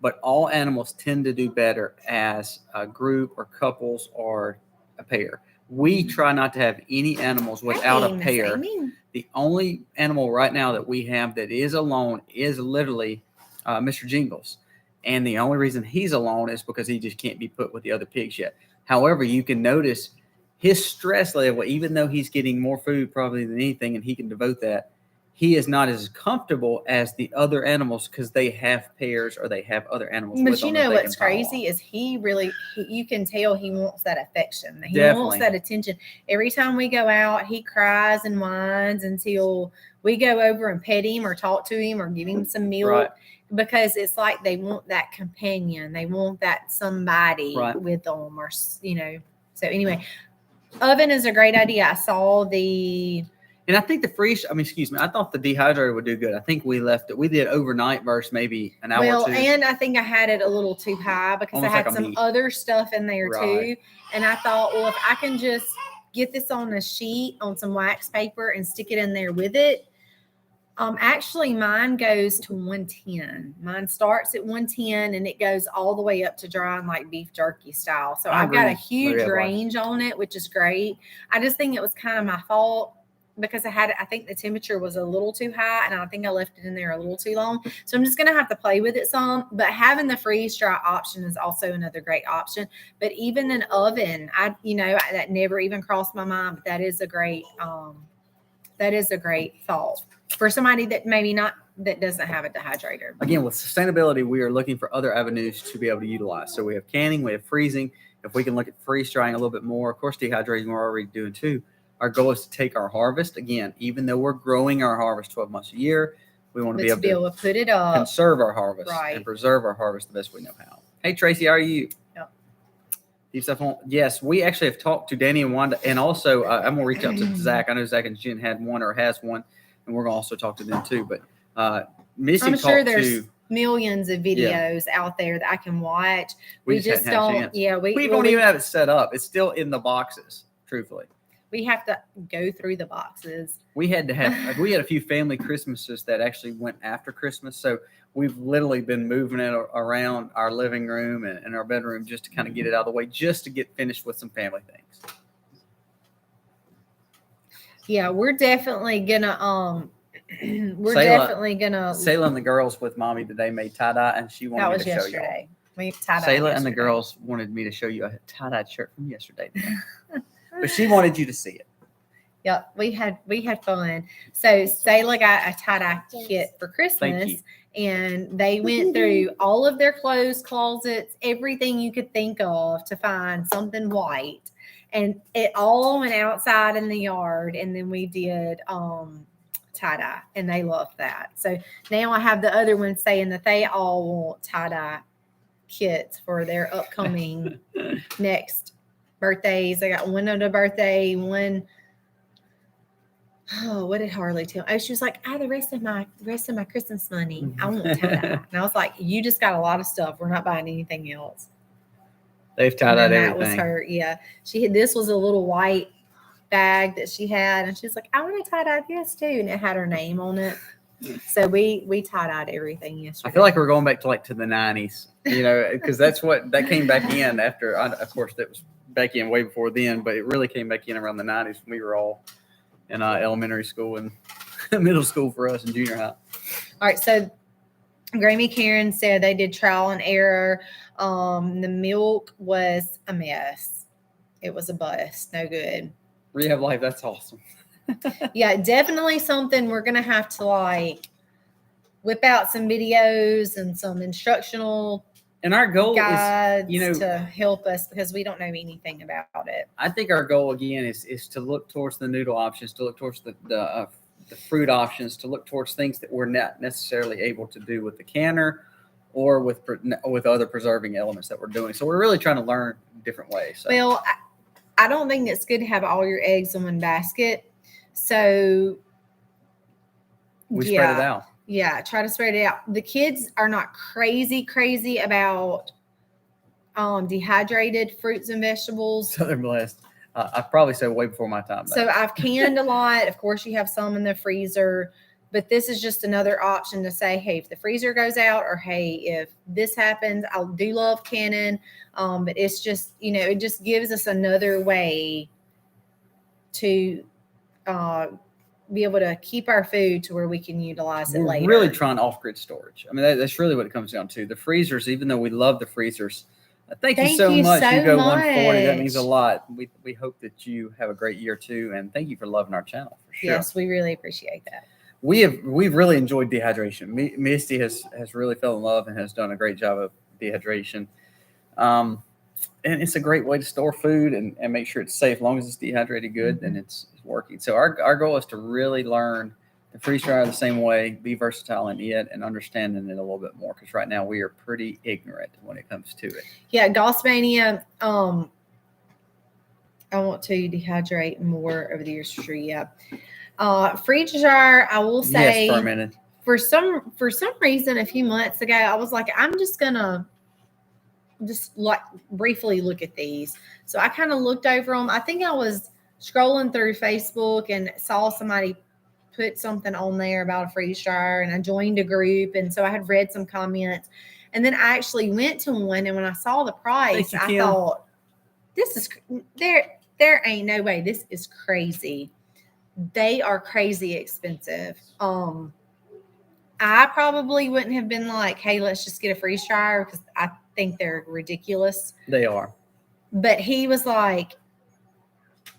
but all animals tend to do better as a group or couples or a pair. We try not to have any animals without a pair. The only animal right now that we have that is alone is literally Mr. Jingles. And the only reason he's alone is because he just can't be put with the other pigs yet. However, you can notice his stress level, even though he's getting more food probably than anything, and he can devote that, he is not as comfortable as the other animals because they have pairs or they have other animals. But you know what's crazy is you can tell he wants that affection. He wants that attention. Every time we go out, he cries and whines until we go over and pet him or talk to him or give him some milk. Right. Because it's like they want that companion. They want that somebody with them, or, So anyway, oven is a great idea. I saw and I think I thought the dehydrator would do good. I think we left it. We did overnight versus maybe an hour or two. And I think I had it a little too high because I had some other stuff in there too. And I thought, well, if I can just get this on a sheet on some wax paper and stick it in there with it. Actually, mine goes to 110. Mine starts at 110 and it goes all the way up to drying like beef jerky style. So I've got a huge range on it, which is great. I just think it was kind of my fault because I think the temperature was a little too high and I think I left it in there a little too long. So I'm just going to have to play with it some, but having the freeze dry option is also another great option. But even an oven, that never even crossed my mind, but that is a great thought for somebody that that doesn't have a dehydrator. Again, with sustainability, we are looking for other avenues to be able to utilize. So we have canning, we have freezing. If we can look at freeze drying a little bit more, of course, dehydrating we're already doing too. Our goal is to take our harvest. Again, even though we're growing our harvest 12 months a year, we want to be able to put it up, conserve our harvest, and preserve our harvest the best we know how. Hey, Tracy, how are you? Yep. Deep stuff on. Yes, we actually have talked to Danny and Wanda, and also I'm going to reach out to Zach. I know Zach and Jen had one or has one, and we're going to also talk to them too. But Missy, I'm sure there's millions of videos out there that I can watch. We just don't. Yeah, we don't even have it set up. It's still in the boxes. Truthfully. We have to go through the boxes. We had a few family Christmases that actually went after Christmas. So we've literally been moving it around our living room and our bedroom just to kind of get it out of the way, just to get finished with some family things. Yeah, we're definitely gonna Sayla and the girls with mommy today made tie-dye and she wanted me to show you. Sayla and the girls wanted me to show you a tie-dyed shirt from yesterday. But she wanted you to see it. Yep, we had fun. So Sayla got a tie-dye kit for Christmas, And they went through all of their clothes, closets, everything you could think of to find something white. And it all went outside in the yard. And then we did tie-dye, and they loved that. So now I have the other ones saying that they all want tie-dye kits for their upcoming next birthdays. I got one on a birthday, one. Oh, what did Harley tell? Oh, she was like, the rest of my Christmas money, I want tie-dye. And I was like, you just got a lot of stuff. We're not buying anything else. They've tie-dyed everything. That was her. Yeah, this was a little white bag that she had, and she was like, I want to tie-dye this too, and it had her name on it. So we tie-dyed everything yesterday. I feel like we're going back to the 90s, because that's what that came back in after. Of course, that was back in way before then, but it really came back in around the 90s when we were all in elementary school and middle school for us and junior high. All right, so Grammy Karen said they did trial and error. The milk was a mess. It was a bust. No good. Rehab Life, that's awesome. Yeah, definitely something we're going to have to whip out some videos and some instructional and our goal guides to help us, because we don't know anything about it. I think our goal again is to look towards the noodle options, to look towards the fruit options, to look towards things that we're not necessarily able to do with the canner or with other preserving elements that we're doing. So we're really trying to learn different ways. So. Well, I don't think it's good to have all your eggs in one basket. So we spread it out. Yeah, try to spread it out. The kids are not crazy about dehydrated fruits and vegetables. So they're blessed. I probably said way before my time. So I've canned a lot. Of course, you have some in the freezer, but this is just another option to say, hey, if the freezer goes out, or hey, if this happens, I do love canning. But it's just, it just gives us another way to be able to keep our food to where we can utilize it later. We're really trying off-grid storage. I mean, that's really what it comes down to. The freezers, even though we love the freezers, thank you so much. You go 140. That means a lot. We hope that you have a great year too, and thank you for loving our channel for sure. Yes, we really appreciate that. We've really enjoyed dehydration. Misty has really fell in love and has done a great job of dehydration. And it's a great way to store food and make sure it's safe. As long as it's dehydrated good, then it's working. So our goal is to really learn the freeze dryer the same way, be versatile in it, and understanding it a little bit more. Because right now we are pretty ignorant when it comes to it. Yeah, Gossmania, I want to dehydrate more over the years for sure. Yeah. Freeze dryer, I will say, yes, for a minute. For some reason, a few months ago, I was like, I'm just gonna briefly look at these. So I kind of looked over them. I think I was scrolling through Facebook and saw somebody put something on there about a freeze dryer, and I joined a group, and so I had read some comments, and then I actually went to one, and when I saw the price, I thought, this is there ain't no way, this is crazy. They are crazy expensive. I probably wouldn't have been like, hey, let's just get a freeze dryer, because I think they're ridiculous. They are. But he was like,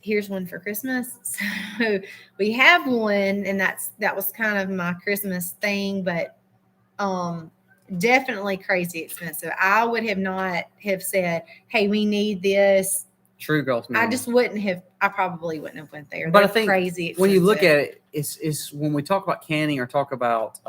here's one for Christmas. So we have one, and that was kind of my Christmas thing, but definitely crazy expensive. I would have not have said, hey, we need this. True girls. I probably wouldn't have went there. But I think crazy expensive. When you look at it, it's when we talk about canning or talk about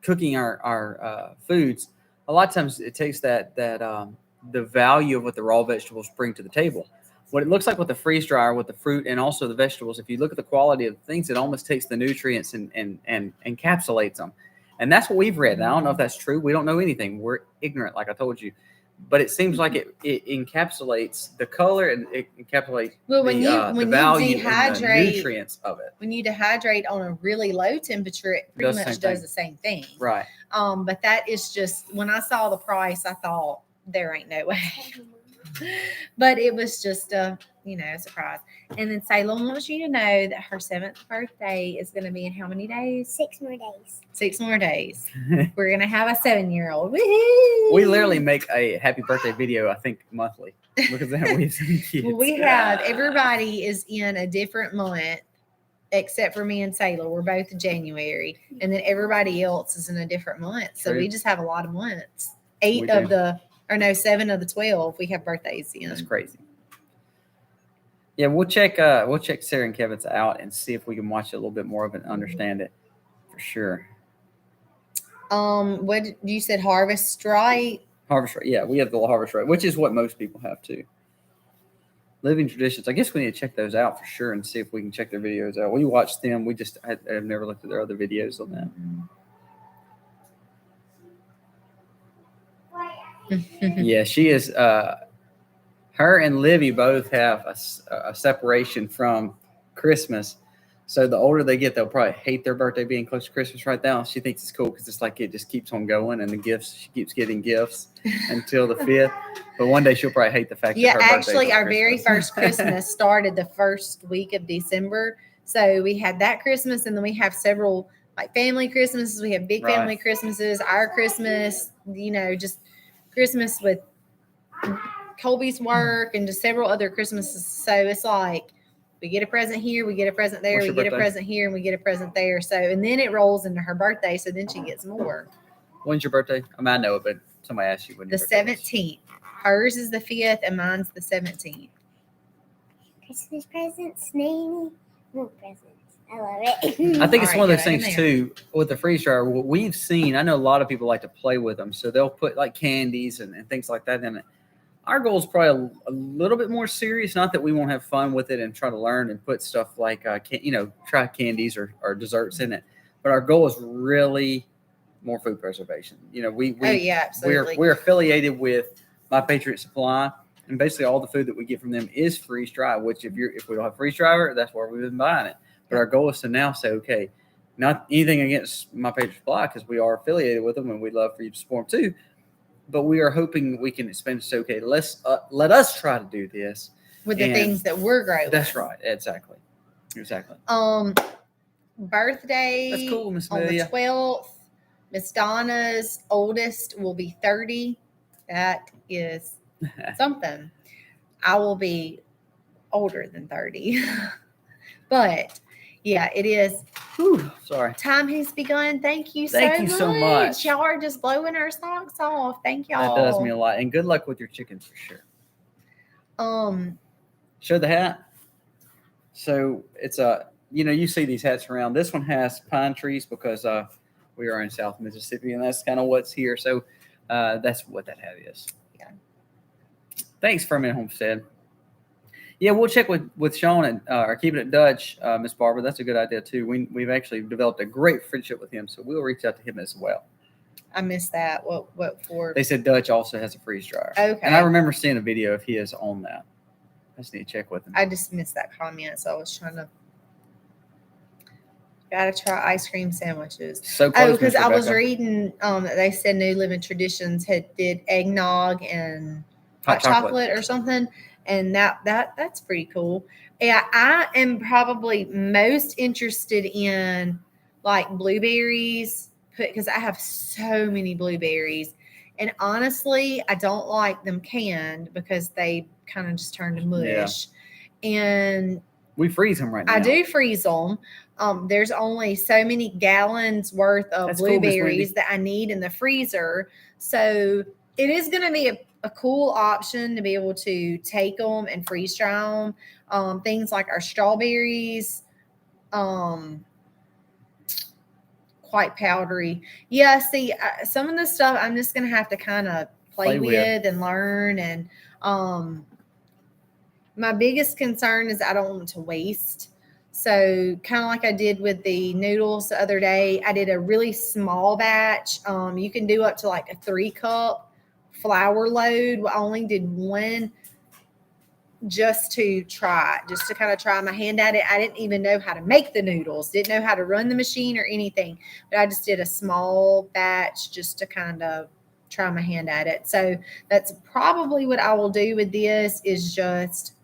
cooking our foods, a lot of times it takes that the value of what the raw vegetables bring to the table. What it looks like with the freeze dryer, with the fruit and also the vegetables, if you look at the quality of things, it almost takes the nutrients and encapsulates them. And that's what we've read. And I don't know if that's true. We don't know anything. We're ignorant, like I told you. But it seems like it encapsulates the color and it encapsulates the value and the nutrients of it. When you dehydrate on a really low temperature, it pretty much does the same thing. Right. But that is just, when I saw the price, I thought, there ain't no way. But it was just a surprise. And then Salem wants you to know that her 7th birthday is going to be in how many days? 6 more days. 6 more days. We're going to have a 7-year-old. Woo-hoo! We literally make a happy birthday video, I think, monthly. Because then we have 7 kids. Well, we have, everybody is in a different month except for me and Taylor. We're both in January. And then everybody else is in a different month. So we just have a lot of months. 7 of the 12 we have birthdays in. That's crazy. Yeah, we'll check Sarah and Kevin's out and see if we can watch it a little bit more of it and understand it for sure. What you said, Harvest Right? Harvest Right. Yeah, we have the Harvest Right, which is what most people have too. Living Traditions. I guess we need to check those out for sure and see if we can check their videos out. We watched them. I've never looked at their other videos on that. Yeah, she is. Her and Livy both have a separation from Christmas. So the older they get, they'll probably hate their birthday being close to Christmas right now. She thinks it's cool because it's like it just keeps on going, and the gifts, she keeps getting gifts until the 5th. But one day she'll probably hate the fact that her actually, our very first Christmas started the first week of December. So we had that Christmas, and then we have several like family Christmases. We have big family Christmases, our Christmas, just Christmas with Colby's work, and just several other Christmases. So it's like, we get a present here, we get a present there, we get a present here, and we get a present there. So, and then it rolls into her birthday, so then she gets more. When's your birthday? I mean, I know it, but somebody asked you when your birthday is. The 17th. Hers is the 5th, and mine's the 17th. Christmas presents, Nanny. More presents. I love it. I think it's one of those things, too, with the freeze dryer. What we've seen, I know a lot of people like to play with them, so they'll put like candies and things like that in it. Our goal is probably a little bit more serious. Not that we won't have fun with it and try to learn and put stuff like, try candies or desserts in it. But our goal is really more food preservation. Absolutely. We're affiliated with My Patriot Supply, and basically all the food that we get from them is freeze dry. Which if we don't have freeze dryer, that's where we've been buying it. But our goal is to now say, okay, not anything against My Patriot Supply because we are affiliated with them and we'd love for you to support them too. But we are hoping we can expand. So, okay, let us try to do this with the things that we're growing. That's right. Exactly. Birthday. That's cool, Miss on Amelia. The 12th. Miss Donna's oldest will be 30. That is something. I will be older than 30, but yeah, it is. Whew, sorry. Time has begun. Thank you so much. Y'all are just blowing our socks off. Thank y'all. That does mean a lot. And good luck with your chickens for sure. Show the hat. So it's you see these hats around. This one has pine trees because we are in South Mississippi, and that's kind of what's here. So that's what that hat is. Yeah. Thanks, Ferment Homestead. Yeah, we'll check with Sean and or Keeping It Dutch, Miss Barbara. That's a good idea too. We've actually developed a great friendship with him, so we'll reach out to him as well. I missed that. What for? They said Dutch also has a freeze dryer. Okay. And I remember seeing a video of his on that. I just need to check with him. I just missed that comment, so I was trying to. Gotta try ice cream sandwiches. So close, because I was reading that they said New Living Traditions did eggnog and hot chocolate or something. And that's pretty cool. Yeah, I am probably most interested in like blueberries because I have so many blueberries. And honestly, I don't like them canned because they kind of just turn to mush. Yeah. And we freeze them right now. I do freeze them. There's only so many gallons worth of blueberries that I need in the freezer. So it is going to be a cool option to be able to take them and freeze dry them. Things like our strawberries, quite powdery. Yeah, see, some of the stuff I'm just going to have to kind of play with and learn. And my biggest concern is I don't want to waste. So kind of like I did with the noodles the other day, I did a really small batch. You can do up to like a 3-cup flour load. I only did one just to kind of try my hand at it. I didn't even know how to make the noodles, didn't know how to run the machine or anything, but I just did a small batch just to kind of try my hand at it. So that's probably what I will do with this is just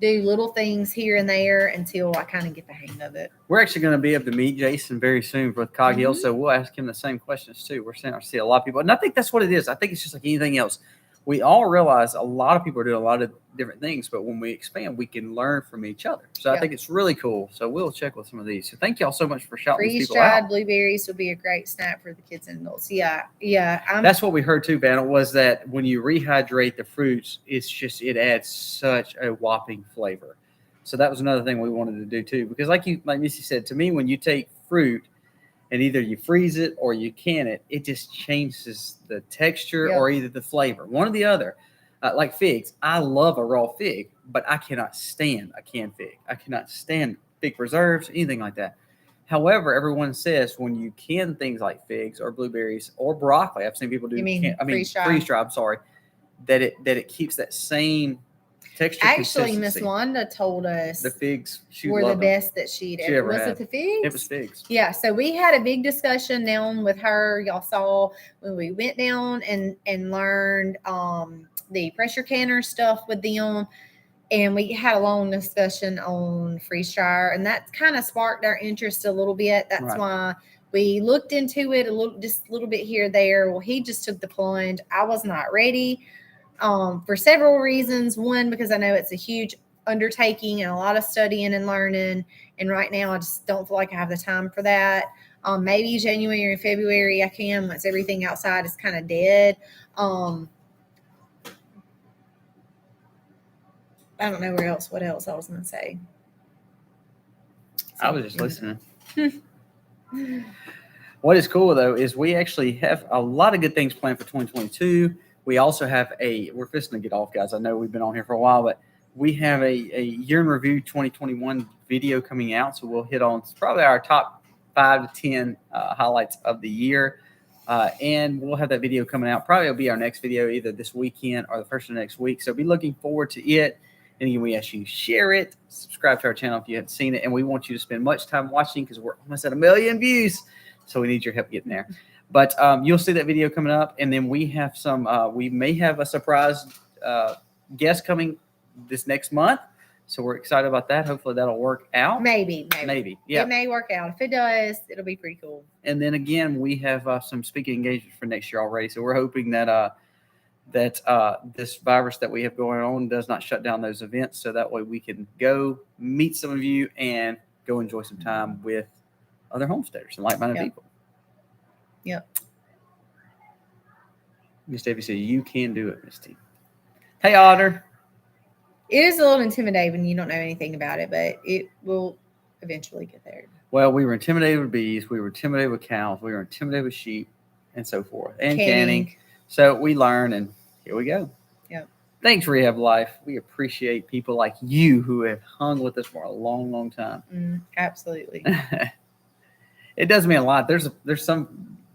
do little things here and there until I kind of get the hang of it. We're actually going to be able to meet Jason very soon with Coghill, so we'll ask him the same questions too. I see a lot of people, and I think that's what it is. I think it's just like anything else. we all realize a lot of people are doing a lot of different things, but when we expand, we can learn from each other. So I think it's really cool. So we'll check with some of these. So thank y'all so much for shouting these people out. Freeze-dried blueberries would be a great snack for the kids and adults. Yeah. That's what we heard too, Vanna, was that when you rehydrate the fruits, it adds such a whopping flavor. So that was another thing we wanted to do too, because like Missy said, to me, when you take fruit and either you freeze it or you can it, it just changes the texture or either the flavor, one or the other. Like figs, I love a raw fig, but I cannot stand a canned fig. I cannot stand fig preserves, anything like that. However, everyone says when you can things like figs or blueberries or broccoli, I've seen people do. Freeze-dry. I'm sorry, that it keeps that same texture. Actually, Miss Wanda told us the figs were the best that she'd ever had. Was it the figs? It was figs. Yeah. So we had a big discussion down with her. Y'all saw when we went down and learned the pressure canner stuff with them. And we had a long discussion on freeze dryer, and that kind of sparked our interest a little bit. That's why we looked into it just a little bit here or there. Well, he just took the plunge. I was not ready for several reasons. One, because I know it's a huge undertaking and a lot of studying and learning. And right now, I just don't feel like I have the time for that. Maybe January and February I can, once everything outside is kind of dead. I don't know what else I was going to say. I was just listening. What is cool, though, is we actually have a lot of good things planned for 2022. We also have we're fixing to get off, guys. I know we've been on here for a while, but we have a year in review 2021 video coming out. So we'll hit on probably our top 5 to 10 highlights of the year. And we'll have that video coming out. Probably it'll be our next video either this weekend or the first of next week. So be looking forward to it. And again, we ask you to share it, subscribe to our channel if you haven't seen it. And we want you to spend much time watching because we're almost at 1 million views. So we need your help getting there. But you'll see that video coming up. And then we have we may have a surprise guest coming this next month. So we're excited about that. Hopefully that'll work out. Maybe. Yeah. It may work out. If it does, it'll be pretty cool. And then again, we have some speaking engagements for next year already. So we're hoping that this virus that we have going on does not shut down those events. So that way we can go meet some of you and go enjoy some time with other homesteaders and like-minded people. Yep. Miss Davy said, you can do it, Miss T. Hey, Otter. It is a little intimidating when you don't know anything about it, but it will eventually get there. Well, we were intimidated with bees. We were intimidated with cows. We were intimidated with sheep and so forth. And canning. So we learn, and here we go. Yep. Thanks, Rehab Life. We appreciate people like you who have hung with us for a long, long time. Absolutely. It does mean a lot. There's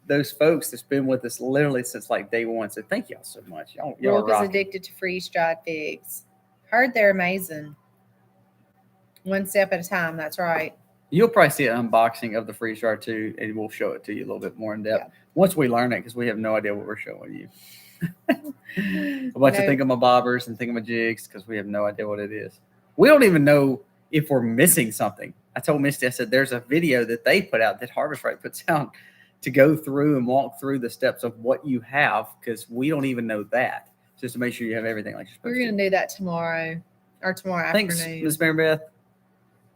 those folks that's been with us literally since like day one. So thank y'all so much. Y'all Brooke is addicted to freeze-dried figs. Heard they're amazing. One step at a time. That's right. You'll probably see an unboxing of the freeze dryer too, and we'll show it to you a little bit more in depth once we learn it, because we have no idea what we're showing you. A bunch of thingamabobbers and thingamajigs, because we have no idea what it is. We don't even know if we're missing something. I told Misty, I said, there's a video that they put out, that Harvest Right puts out, to go through and walk through the steps of what you have, because we don't even know that, just to make sure you have everything like you're supposed to. We're going to do that tomorrow afternoon. Thanks, Ms. Mary Beth.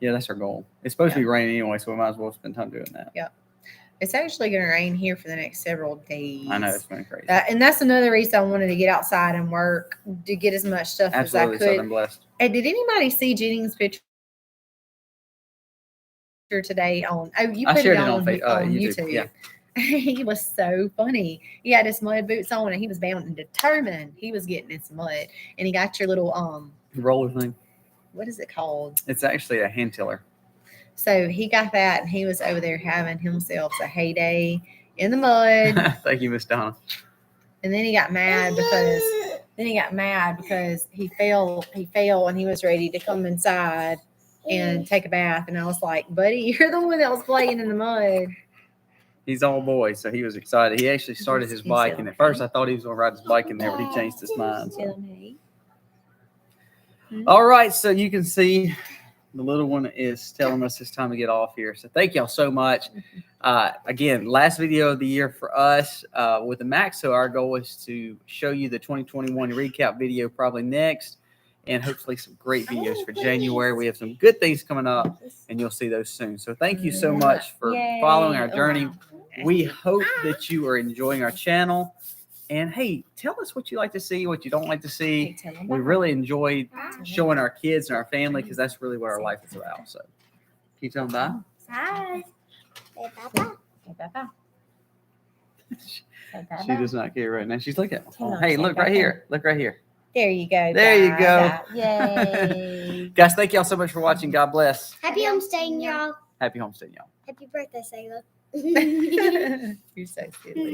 Yeah, that's our goal. It's supposed to be raining anyway, so we might as well spend time doing that. Yeah. It's actually going to rain here for the next several days. I know, it's been crazy. And that's another reason I wanted to get outside and work, to get as much stuff as I could. Southern blessed. Hey, did anybody see Jennings' picture today on? Oh, you put it on YouTube. Yeah. He was so funny. He had his mud boots on, and he was bound and determined he was getting in some mud. And he got your little roller thing. What is it called? It's actually a hand tiller. So he got that, and he was over there having himself a heyday in the mud. Thank you, Miss Donna. And then he got mad because he fell and he was ready to come inside and take a bath. And I was like, buddy, you're the one that was playing in the mud. He's all boy, so he was excited. He actually started his bike, and at first I thought he was going to ride his bike in there, but he changed his mind. So. All right, so you can see The little one is telling us it's time to get off here. So thank y'all so much. Again, last video of the year for us with the Max. So our goal is to show you the 2021 recap video probably next, and hopefully some great videos for January. We have some good things coming up, and you'll see those soon. So thank you so much for following our journey. We hope that you are enjoying our channel. And hey, tell us what you like to see, what you don't like to see. We really enjoy showing our kids and our family because that's really what our life is about. So, can you tell them bye? Bye. Say bye-bye. Say bye-bye. Say bye-bye. She does not care right now. She's looking. Tell Hey, them, look say right bye-bye. here. Look right here. There you go. There you go. Yay. Guys, thank y'all so much for watching. God bless. Happy homesteading, y'all. Happy homesteading, y'all. Happy birthday, Sailor. You're so silly.